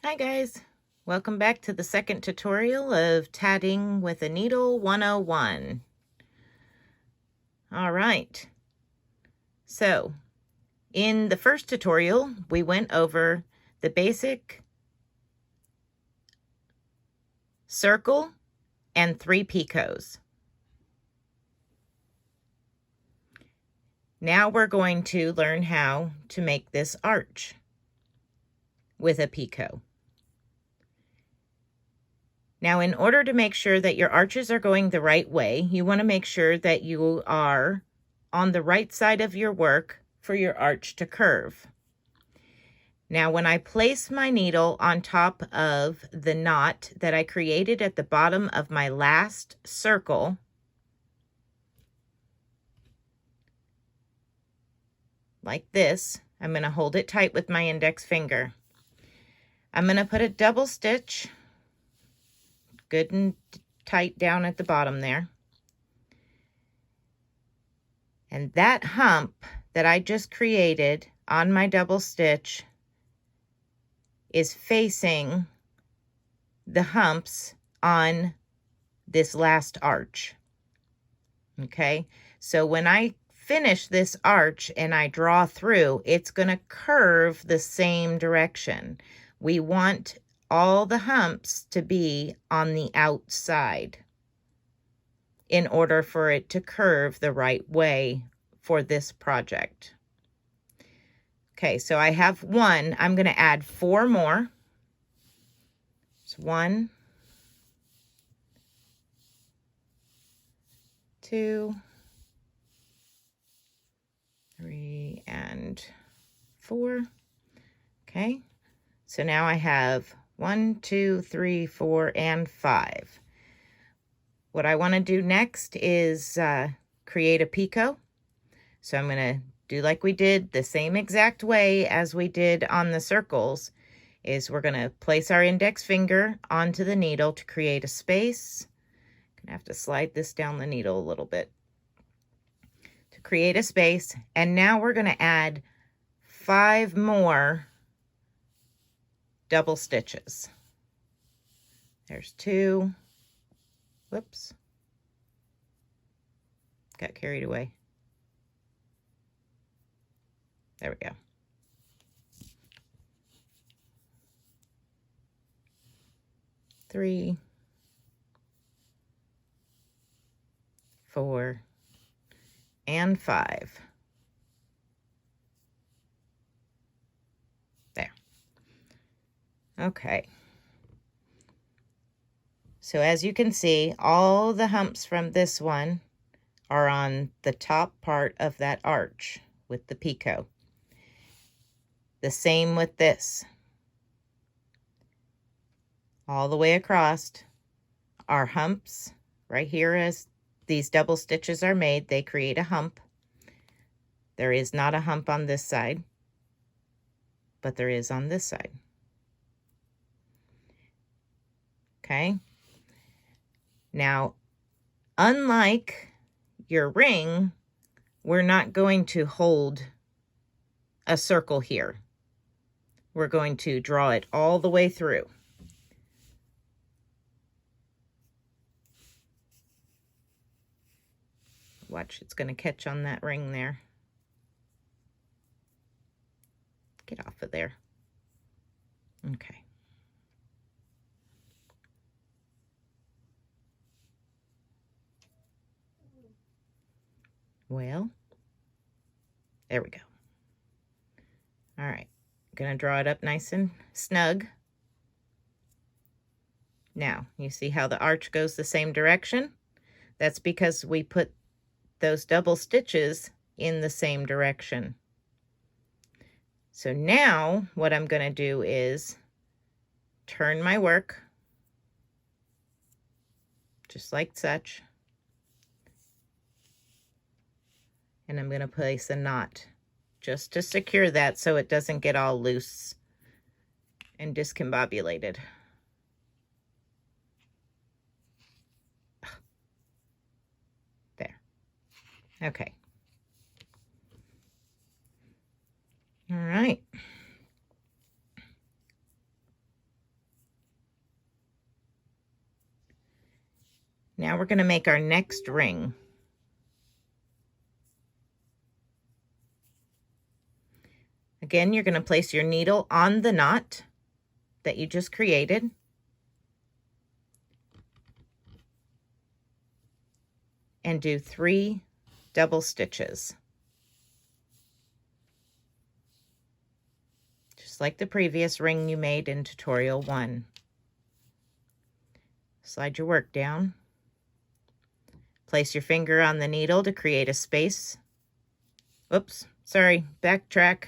Hi guys, welcome back to the second tutorial of Tatting with a Needle 101. All right, so in the first tutorial we went over the basic circle and 3 picots. Now we're going to learn how to make this arch with a picot. Now, in order to make sure that your arches are going the right way, you want to make sure that you are on the right side of your work for your arch to curve. Now, when I place my needle on top of the knot that I created at the bottom of my last circle, like this, I'm going to hold it tight with my index finger. I'm going to put a double stitch good and tight down at the bottom there. And that hump that I just created on my double stitch is facing the humps on this last arch. Okay, so when I finish this arch and I draw through, it's going to curve the same direction. We want all the humps to be on the outside in order for it to curve the right way for this project. Okay, so I have one. I'm going to add 4 more. It's 1, 2, 3, and 4. Okay, so now I have 1, 2, 3, 4, and 5. What I want to do next is create a picot. So I'm going to do like we did the same exact way as we did on the circles. Is we're going to place our index finger onto the needle to create a space. I'm going to have to slide this down the needle a little bit to create a space. And now we're going to add 5 more double stitches. There's 2. Whoops. Got carried away. There we go. 3, 4, and 5. There. Okay. So as you can see, all the humps from this one are on the top part of that arch with the picot. The same with this. All the way across are humps. Right here, as these double stitches are made, they create a hump. There is not a hump on this side, but there is on this side. Okay. Now, unlike your ring, we're not going to hold a circle here. We're going to draw it all the way through. Watch, it's going to catch on that ring there. Get off of there. Okay. Well, there we go. All right, going to draw it up nice and snug. Now, you see how the arch goes the same direction? That's because we put those double stitches in the same direction. So now what I'm going to do is turn my work just like such. And I'm going to place a knot just to secure that so it doesn't get all loose and discombobulated. There. Okay. All right. Now we're going to make our next ring. Again, you're going to place your needle on the knot that you just created. And do 3 double stitches. Just like the previous ring you made in tutorial 1. Slide your work down. Place your finger on the needle to create a space. Oops, sorry, backtrack.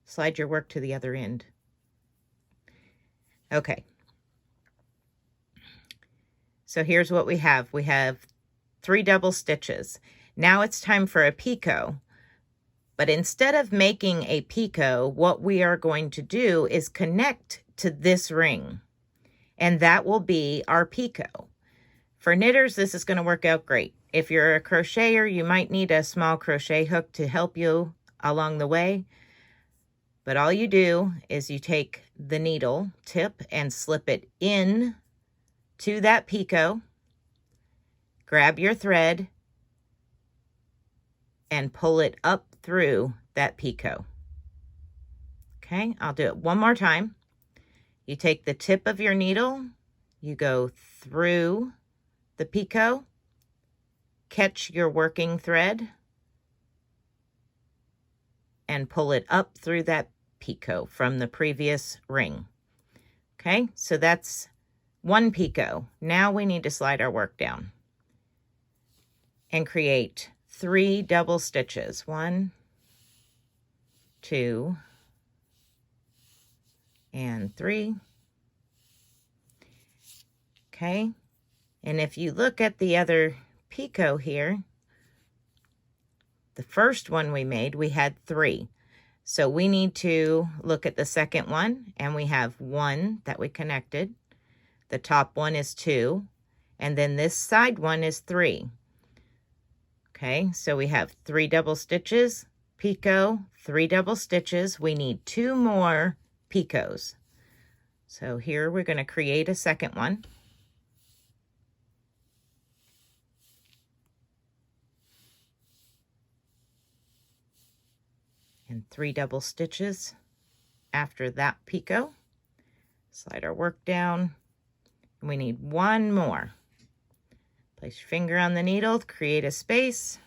Slide your work to the other end. Okay. So here's what we have. We have 3 double stitches. Now it's time for a picot. But instead of making a picot, what we are going to do is connect to this ring. And that will be our picot. For knitters, this is going to work out great. If you're a crocheter, you might need a small crochet hook to help you along the way. But all you do is you take the needle tip and slip it in to that picot, grab your thread, and pull it up through that picot. Okay, I'll do it one more time. You take the tip of your needle, you go through the picot, catch your working thread, and pull it up through that picot from the previous ring. Okay, so that's 1 picot. Now we need to slide our work down and create 3 double stitches. 1, 2, and 3. Okay, and if you look at the other picot here, the first one we made, we had 3. So we need to look at the second one, and we have 1 that we connected. The top one is 2, and then this side one is 3. Okay, so we have 3 double stitches, picot, 3 double stitches. We need 2 more picots. So here we're going to create a second one. And 3 double stitches after that picot. Slide our work down. And we need 1 more. Place your finger on the needle, create a space,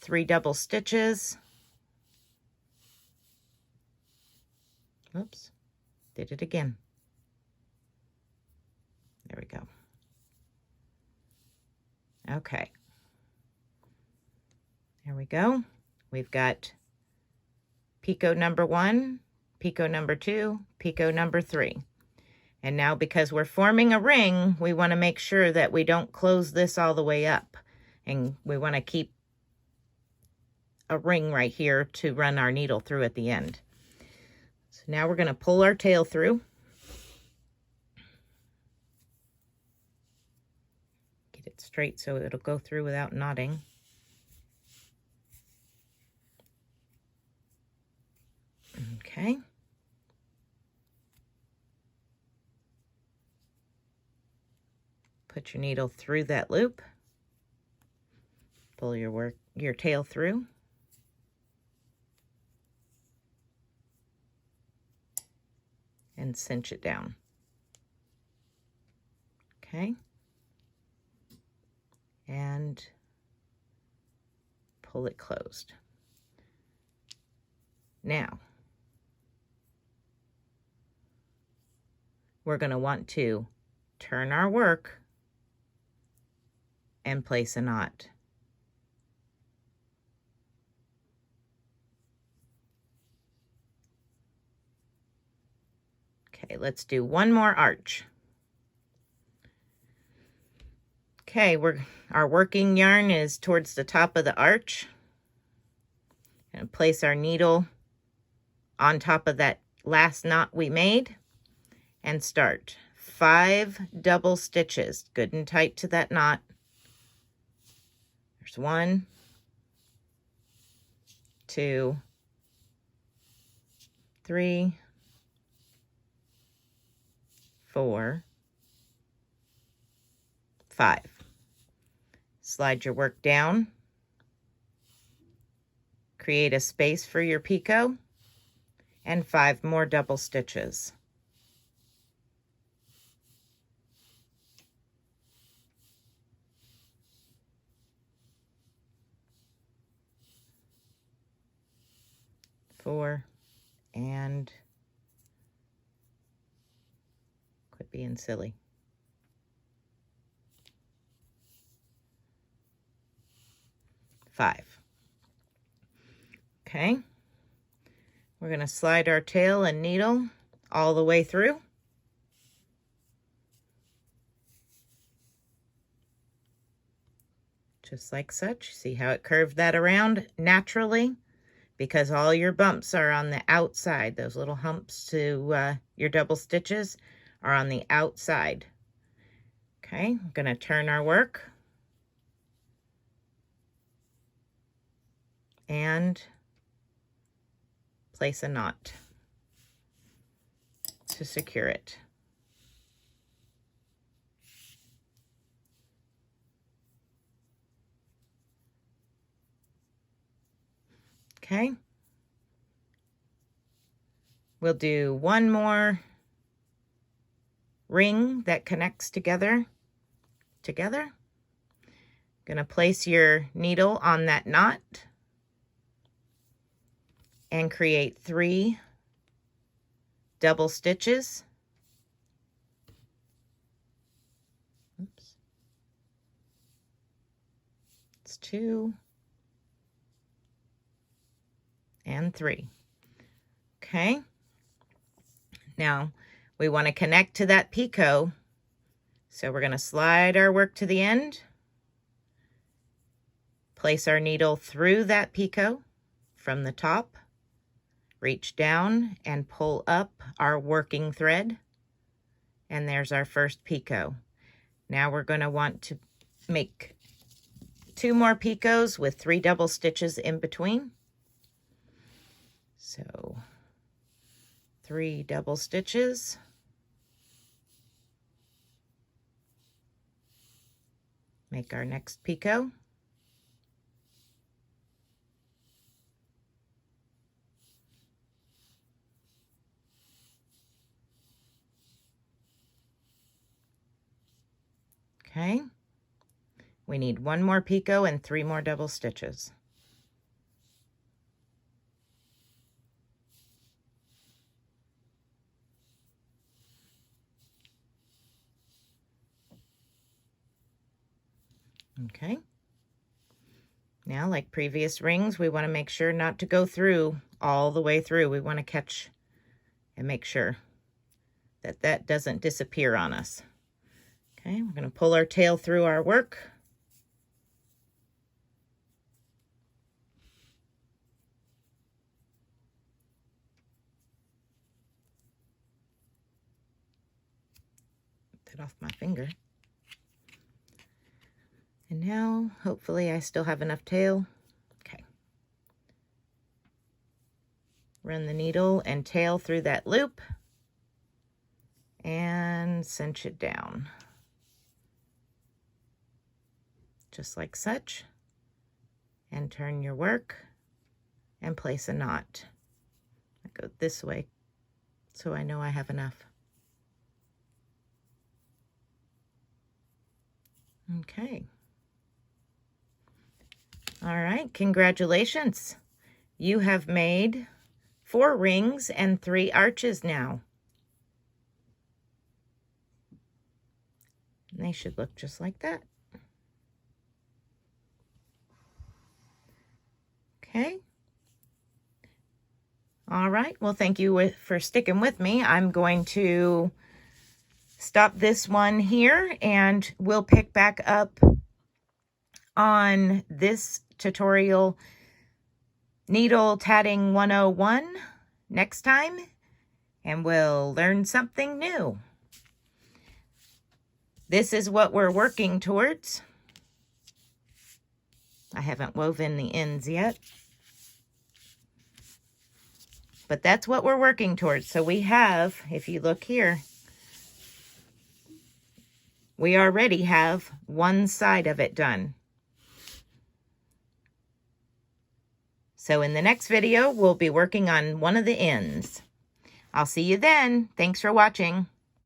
3 double stitches. Oops, did it again. There we go. Okay. There we go. We've got picot number 1, picot number 2, picot number 3. And now because we're forming a ring, we want to make sure that we don't close this all the way up. And we want to keep a ring right here to run our needle through at the end. So now we're going to pull our tail through. Get it straight so it'll go through without knotting. Okay. Put your needle through that loop. Pull your tail through. And cinch it down. Okay. And pull it closed. Now, we're going to want to turn our work and place a knot. Okay, let's do 1 more arch. Okay, our working yarn is towards the top of the arch. And place our needle on top of that last knot we made and start 5 double stitches, good and tight to that knot. There's 1, 2, 3, 4, 5. Slide your work down, create a space for your picot, and 5 more double stitches. Four, and quit being silly. 5. Okay, we're going to slide our tail and needle all the way through. Just like such. See how it curved that around naturally? Because all your bumps are on the outside. Those little humps to your double stitches are on the outside. Okay, I'm going to turn our work. And place a knot to secure it. Okay. We'll do one more ring that connects together. Gonna place your needle on that knot and create 3 double stitches. Oops. It's 2 and 3. Okay. Now we want to connect to that picot. So we're going to slide our work to the end, place our needle through that picot from the top, reach down and pull up our working thread, and there's our first picot. Now we're going to want to make 2 more picots with 3 double stitches in between. So 3 double stitches. Make our next picot. Okay. We need 1 more picot and 3 more double stitches. Okay. Now, like previous rings, we want to make sure not to go through all the way through. We want to catch and make sure that that doesn't disappear on us. Okay, we're going to pull our tail through our work. Get that off my finger. And now, hopefully, I still have enough tail. Okay. Run the needle and tail through that loop and cinch it down. Just like such. And turn your work and place a knot. I go this way so I know I have enough. Okay. All right, congratulations. You have made 4 rings and 3 arches now. And they should look just like that. Okay. All right, well, thank you for sticking with me. I'm going to stop this one here and we'll pick back up on this tutorial, Needle Tatting 101, next time, and we'll learn something new. This is what we're working towards. I haven't woven the ends yet, but that's what we're working towards. So we have, if you look here, we already have one side of it done. So in the next video, we'll be working on one of the ends. I'll see you then. Thanks for watching.